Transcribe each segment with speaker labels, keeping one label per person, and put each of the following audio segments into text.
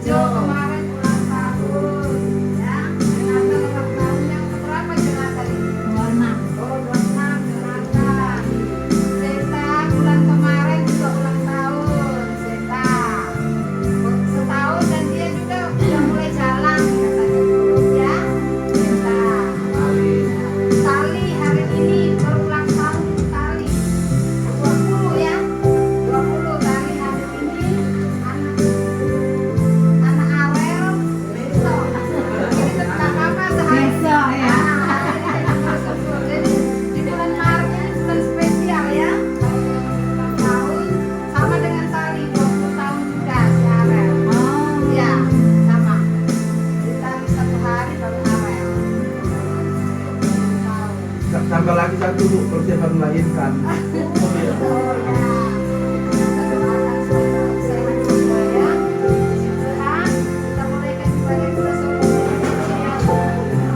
Speaker 1: Jo kemarin ulang tahun, ya. Jonathan ulang tahun yang keberapa Jonathan ini?
Speaker 2: 26.
Speaker 1: Oh, 26 Jonathan. Zeta bulan kemarin juga ulang tahun. Zeta setahun dan dia juga udah mulai jalan katanya dulu ya. Zeta. Tali hari ini berulang tahun Tali 20 ya. 20 Tali hari ini anak Arel besok. Ini tentang apa sehari?
Speaker 2: Besok ya.
Speaker 1: Jadi di bulan Maret ini bulan spesial ya. Ulang tahun sama dengan Tali 20 tahun juga si Arel.
Speaker 2: Oh.
Speaker 1: Iya, sama. Di Tali satu hari baru Arel. Tahun.
Speaker 3: Tambah lagi satu Bu, persiapan melahirkan. Oh iya.
Speaker 1: Oh ya. Kita doakan semoga sehat semua ya. Puji Tuhan, kita mulaikan ibadah kita sebelum
Speaker 3: Tunggu aja.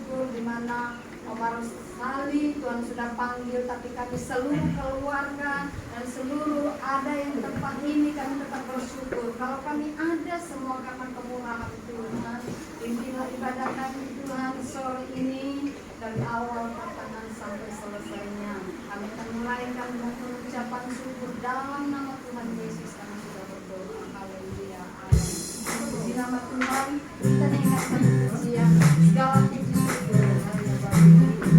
Speaker 1: bersyukur di mana Omar Sali Tuhan sudah panggil, tapi kami seluruh keluarga dan seluruh ada yang di tempat ini kami tetap bersyukur. Kalau kami ada semua karena kemurahan Tuhan. Pimpinlah ibadah kami Tuhan sore ini dari awal pertengahan sampai selesainya. Kami akan mulaikan dengan pengucapan syukur dalam nama Tuhan Yesus. Kami sudah berdoa. Haleluya. Amin. Puji nama Tuhan. Kita ingatkan pujian segala puji syukur hanya bagi Dia.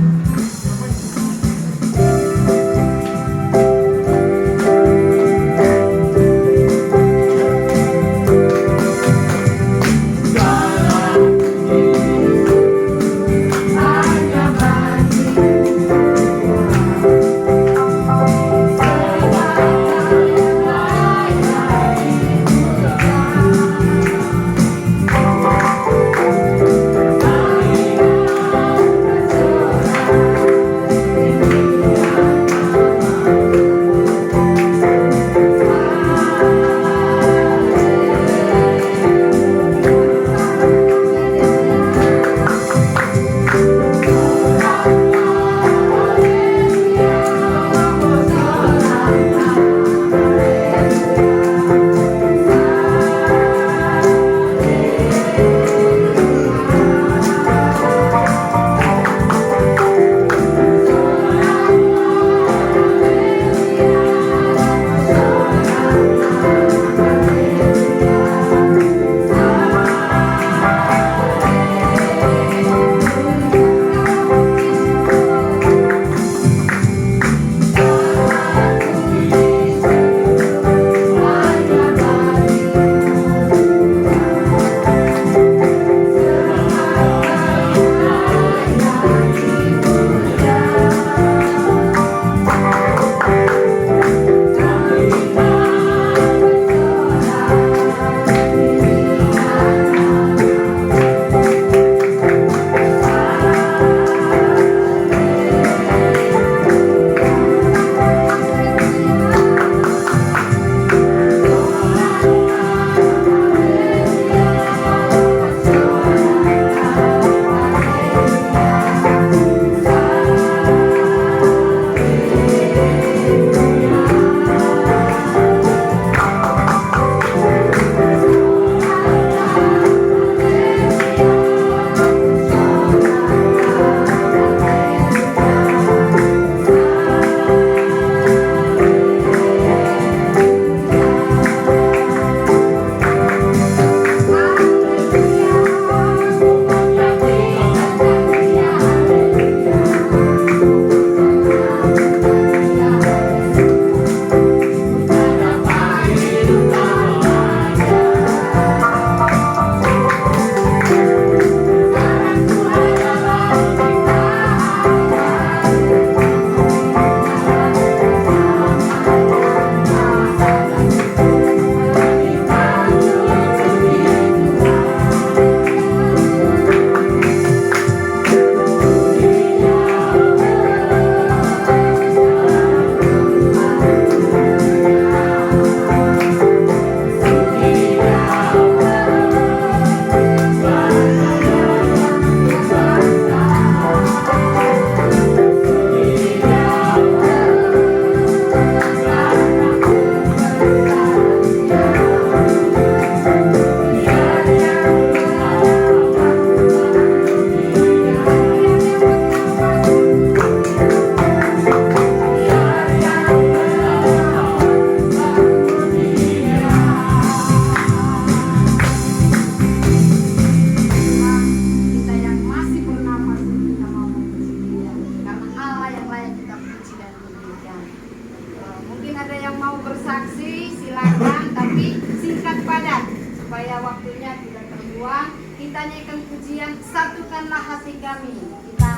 Speaker 1: Kita nyanyikan pujian Satukanlah Hati Kami. Kita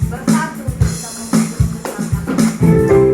Speaker 1: bersatu kita mengucapkan
Speaker 2: Hati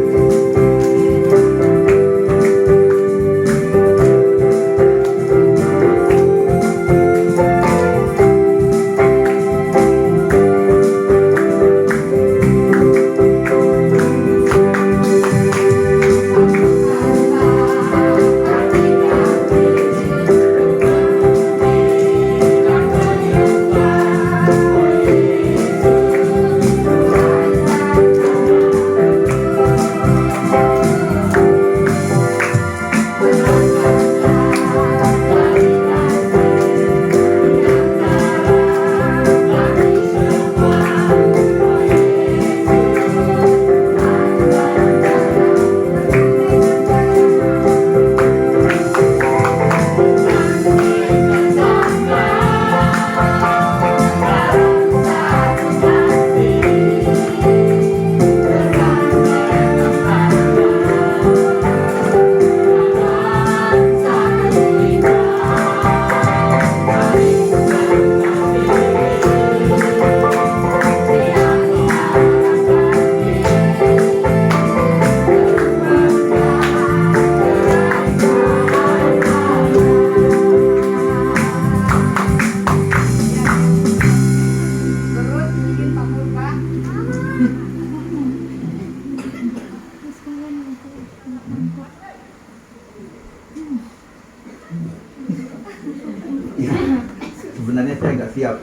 Speaker 2: sebenarnya saya nggak siap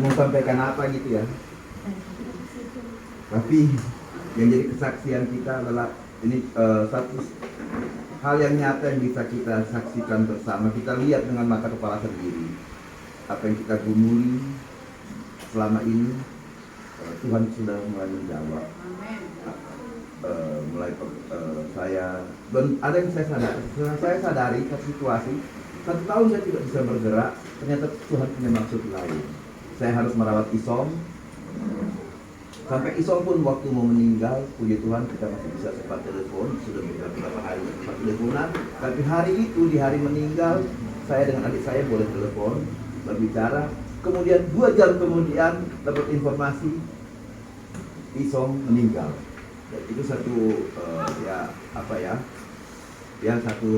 Speaker 2: mau sampaikan apa gitu ya. Tapi yang jadi kesaksian kita adalah ini satu hal yang nyata yang bisa kita saksikan bersama. Kita lihat dengan mata kepala sendiri apa yang kita gumuli selama ini. Tuhan sudah mulai menjawab. Saya dan ada yang saya sadari satu situasi 1 tahun saya tidak bisa bergerak, ternyata Tuhan punya maksud lain. Saya harus merawat Isom sampai Isom pun waktu mau meninggal, puji Tuhan kita masih bisa sempat telepon, sudah beberapa hari sempat teleponan. Tapi hari itu di hari meninggal saya dengan adik saya boleh telepon berbicara. Kemudian 2 jam kemudian dapat informasi Isom meninggal. Dan itu satu satu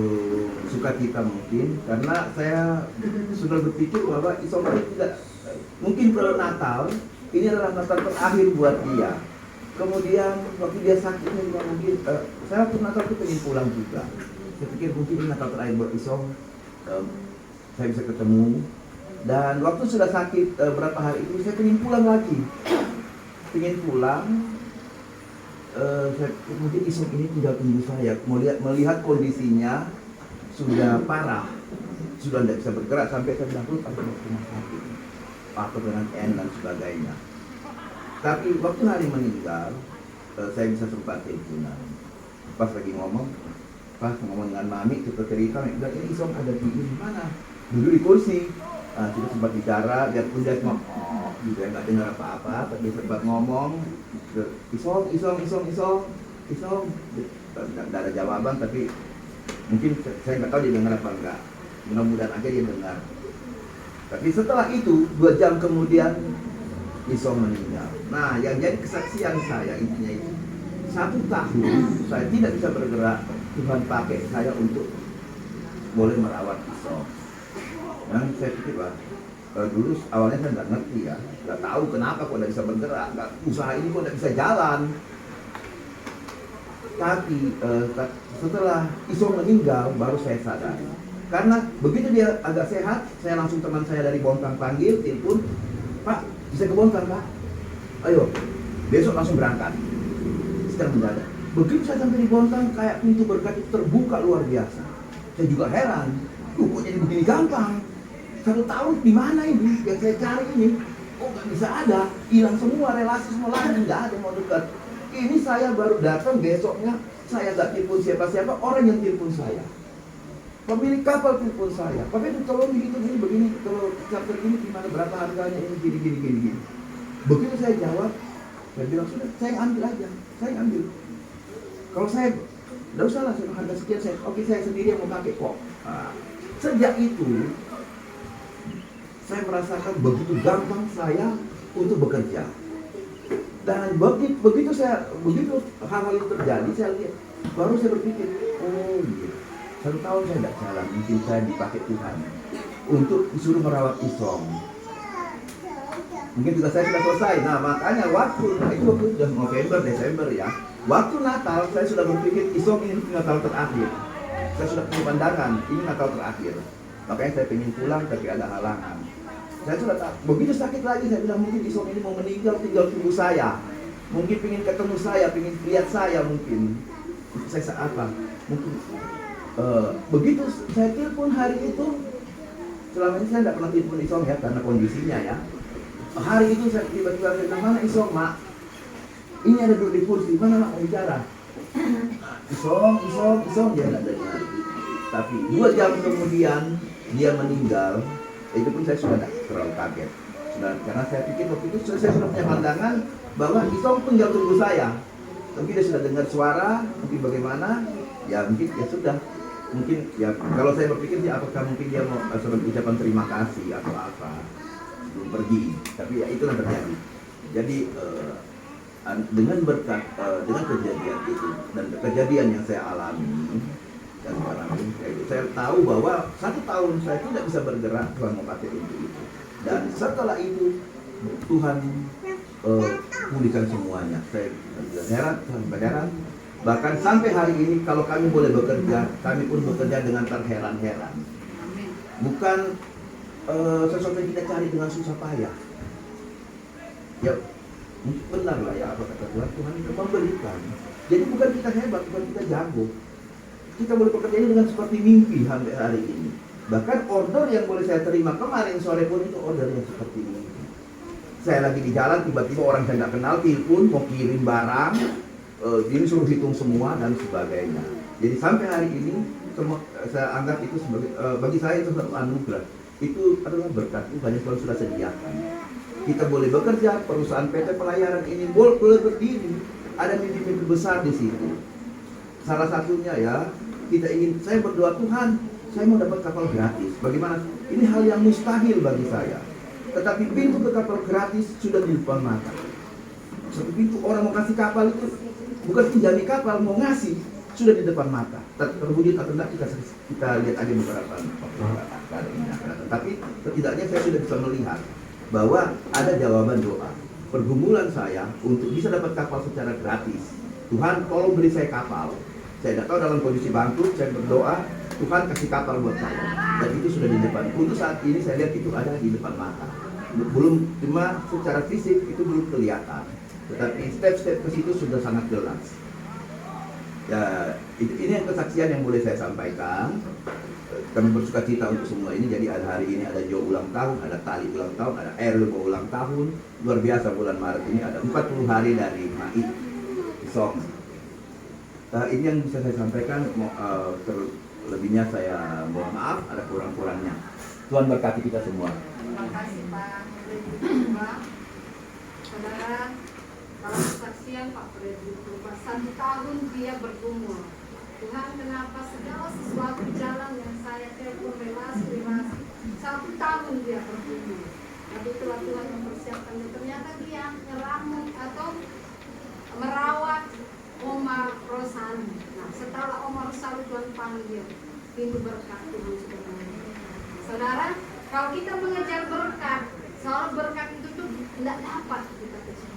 Speaker 2: sukacita mungkin, karena saya sudah berpikir bahwa Isom tidak mungkin kalau Natal ini adalah Natal terakhir buat dia. Kemudian waktu dia sakitnya juga mungkin saya waktu Natal itu pengen pulang juga. Saya pikir mungkin ini Natal terakhir buat Isom, saya bisa ketemu. Dan waktu sudah sakit berapa hari itu saya pengen pulang lagi, mungkin Isom ini tinggal tunggu saya, melihat kondisinya sudah parah, sudah tidak bisa bergerak, sampai saya bilang pasti mau ke rumah sakit atau dengan N dan sebagainya. Tapi waktu hari meninggal saya bisa sempat teleponan, pas lagi ngomong dengan Mami, kita cerita, Mami bilang ini Isom ada di mana, duduk di kursi. Kita sempat bicara, biarpun dia cuma gitu ya, nggak dengar apa-apa, tapi sempat ngomong Isom, nggak ada jawaban, tapi mungkin saya nggak tahu dia dengar apa enggak, mudah-mudahan aja dia dengar. Tapi setelah itu 2 jam kemudian Isom meninggal. Nah, yang jadi kesaksian saya intinya itu 1 tahun saya tidak bisa bergerak, Tuhan pakai saya untuk boleh merawat Isom. Dan saya pikir dulu awalnya saya nggak ngerti ya, nggak tahu kenapa kok nggak bisa bergerak, usaha ini kok nggak bisa jalan. Tapi setelah Isom meninggal baru saya sadar. Karena begitu dia agak sehat, saya langsung teman saya dari Bontang panggil, telepon, Pak bisa ke Bontang Pak? Ayo, besok langsung berangkat. Sekarang mendadak. Begitu saya sampai di Bontang, kayak pintu berkat itu terbuka luar biasa. Saya juga heran, kok jadi begini gampang? 1 tahun di mana ini yang saya cari ini? Oh nggak bisa ada, hilang semua relasi semua lain, nggak ada mau dekat. Ini saya baru datang besoknya, saya nggak telepon siapa-siapa, orang yang telepon saya, pemilik kapal telepon saya, Pak itu tolong begitu begini, kalau charter ini gimana, berapa harganya ini gini. Begitu saya jawab, saya bilang sudah, saya ambil aja, saya ambil. Kalau saya nggak usah lah, harga sekian, oke saya sendiri yang mau pakai kok. Sejak itu saya merasakan begitu gampang saya untuk bekerja. Dan begitu hal-hal itu terjadi, saya lihat, baru saya berpikir, oh iya, 1 tahun saya tidak jalan, mungkin saya dipakai Tuhan untuk disuruh merawat Isom. Mungkin juga saya sudah selesai. Nah makanya waktu sudah November, Desember ya, waktu Natal saya sudah berpikir Isom ini Natal terakhir. Saya sudah punya pandangan, ini Natal terakhir. Makanya saya ingin pulang tapi ada halangan. Saya sudah tak, begitu sakit lagi saya bilang mungkin Isom ini mau meninggal, tinggal tunggu saya. Mungkin ingin ketemu saya, ingin lihat saya mungkin. Saya apa? Mungkin begitu saya telepon hari itu, selama ini saya tidak pernah telepon Isom ya karena kondisinya ya. Hari itu saya tiba-tiba bilang, mana Isom Mak? Ini ada duduk di kursi, mana Mak mau bicara? Isom dia tidak dengar. Tapi 2 jam kemudian dia meninggal. Itu pun saya sudah tidak terlalu kaget. Karena saya pikir waktu itu saya sudah punya pandangan bahwa Isom pun tinggal tunggu saya. Mungkin dia sudah dengar suara, mungkin bagaimana, ya mungkin ya sudah. Mungkin ya kalau saya berpikir sih apakah mungkin dia mau ucapan terima kasih atau apa sebelum pergi. Tapi ya itulah terjadi. Jadi dengan berkat dengan kejadian itu dan kejadian yang saya alami dan sekarang ini saya tahu bahwa 1 tahun saya tidak bisa bergerak, Tuhan memakai untuk itu. Dan setelah itu Tuhan pulihkan semuanya. Saya heran. Bahkan sampai hari ini kalau kami boleh bekerja, kami pun bekerja dengan terheran-heran. Bukan sesuatu yang kita cari dengan susah payah. Ya, mungkin benar lah ya apa kata Tuhan, Tuhan itu memberikan. Jadi bukan kita hebat, bukan kita jago. Kita boleh bekerja ini dengan seperti mimpi sampai hari ini. Bahkan order yang boleh saya terima kemarin sore pun itu order yang seperti ini. Saya lagi di jalan, tiba-tiba orang saya nggak kenal telepon mau kirim barang, ini suruh hitung semua dan sebagainya. Jadi sampai hari ini semua saya anggap itu sebagai bagi saya itu satu anugerah. Itu adalah berkat itu banyak Tuhan sudah sediakan. Kita boleh bekerja, perusahaan PT Pelayaran ini boleh berdiri, ada mimpi-mimpi besar di situ. Salah satunya ya, saya berdoa, Tuhan, saya mau dapat kapal gratis. Bagaimana? Ini hal yang mustahil bagi saya. Tetapi pintu ke kapal gratis sudah di depan mata. Satu pintu orang mau kasih kapal itu bukan pinjami kapal, mau ngasih sudah di depan mata. Terwujud atau tidak kita lihat aja beberapa keadaannya. Tapi setidaknya saya sudah bisa melihat bahwa ada jawaban doa. Pergumulan saya untuk bisa dapat kapal secara gratis. Tuhan, tolong beri saya kapal. Saya tidak tahu dalam kondisi bangkrut, saya berdoa, Tuhan kasih kapal buat saya. Dan itu sudah di depan. Untuk saat ini saya lihat itu ada di depan mata. Belum cuma secara fisik itu belum kelihatan. Tetapi step-step ke situ sudah sangat jelas. Ya, ini yang kesaksian yang boleh saya sampaikan. Kami bersuka cita untuk semua ini. Jadi ada hari ini ada Jo ulang tahun, ada Tali ulang tahun, ada Erl ulang tahun. Luar biasa bulan Maret ini ada 40 hari dari Mai Song. Ini yang bisa saya sampaikan. Terlebihnya saya mohon maaf, ada kurang-kurangnya. Tuhan berkati kita semua.
Speaker 1: Terima kasih Pak Fredrik Purba. Saudara, kalau kesaksian Pak Fredrik Purba 1 tahun dia bergumul. Tuhan, kenapa segala sesuatu jalan yang saya telepon relasi 1 tahun dia bergumul. Tapi itulah Tuhan mempersiapkannya. Ternyata dia ngeramu atau merawat Oma Rosani. Nah, setelah Oma Rosani Tuhan panggil, pintu berkat Tuhan sudah buka. Saudara, kalau kita mengejar berkat, soal berkat itu tuh tidak dapat kita kejar.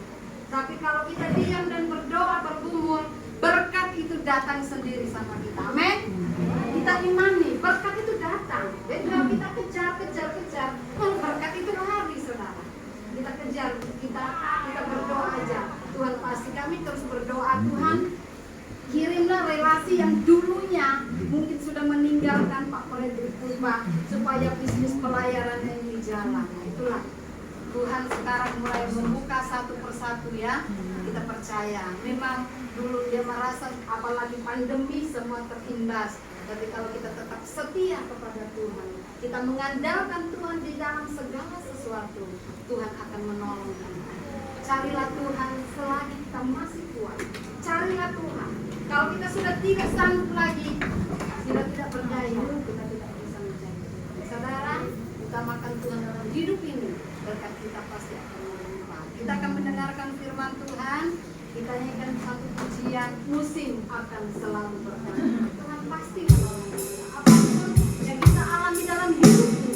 Speaker 1: Tapi kalau kita diam dan berdoa bergumul, berkat itu datang sendiri sama kita. Amin. Kita imani, berkat itu datang. Jadi kalau kita kejar, berkat itu lari, saudara. Kita kejar, kita berdoa aja. Tuhan pasti, kami terus berdoa, Tuhan kirimlah relasi yang dulunya mungkin sudah meninggalkan Pak Fredrik Purba supaya bisnis pelayarannya ini jalan. Nah, itulah Tuhan sekarang mulai membuka satu persatu ya. Kita percaya. Memang dulu dia merasa apalagi pandemi semua terimbas. Tapi kalau kita tetap setia kepada Tuhan, kita mengandalkan Tuhan di dalam segala sesuatu, Tuhan akan menolong kita. Carilah Tuhan selagi kita masih kuat. Carilah Tuhan. Kalau kita sudah tidak sanggup lagi, sudah tidak berdaya, kita tidak bisa menjadi. Saudara, utamakan Tuhan dalam hidup ini, berkat kita pasti akan melimpah. Kita akan mendengarkan firman Tuhan, kita nyanyikan satu pujian, musim akan selalu berkata. Tuhan pasti menolong kita. Apapun yang kita alami dalam hidup ini,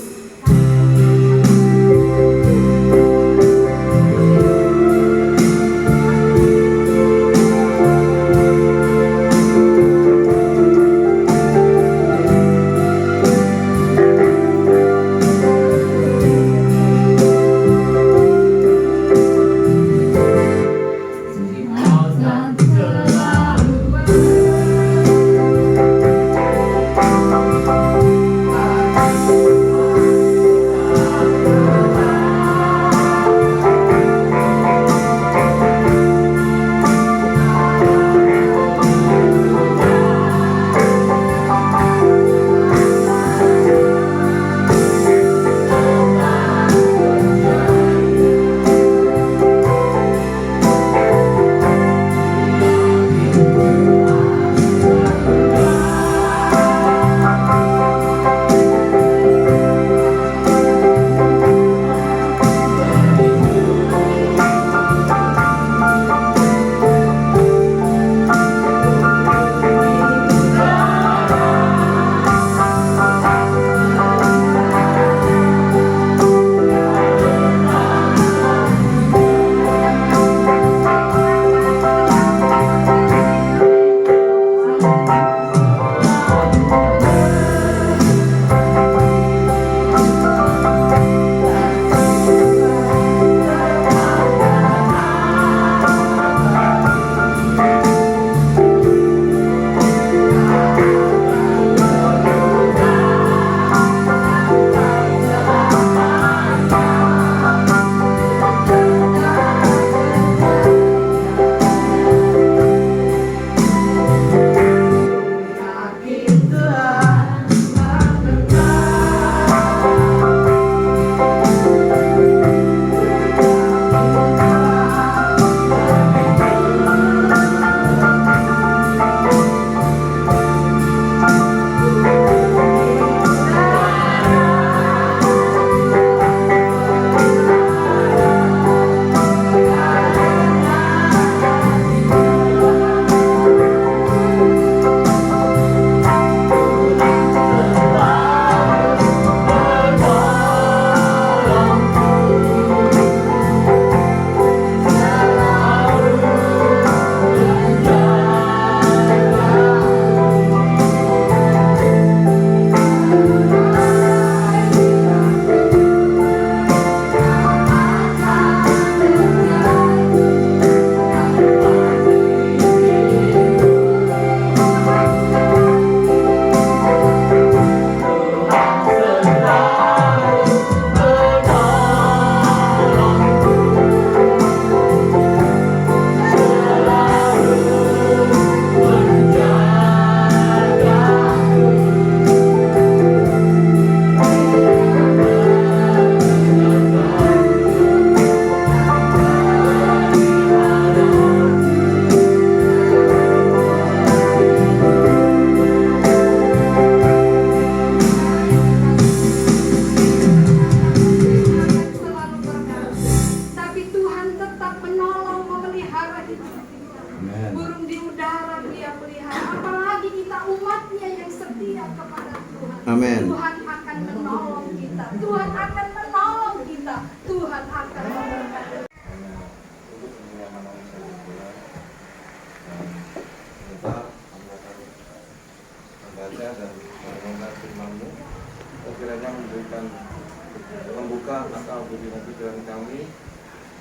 Speaker 4: Engkau berikan pikiran kami,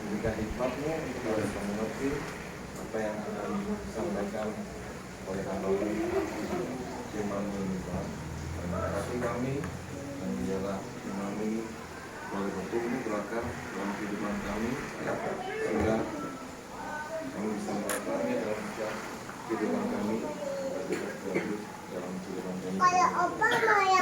Speaker 4: berikan hikmat-Mu untuk dapat mengerti apa yang akan disampaikan oleh hamba-Mu firman-Mu ini Tuhan. Terima kasih kami dan biarlah firman-Mu ini boleh bertumbuh berakar dalam kehidupan kami sehingga kami bisa melakukannya dalam setiap kehidupan kami dan juga dalam kehidupan kami.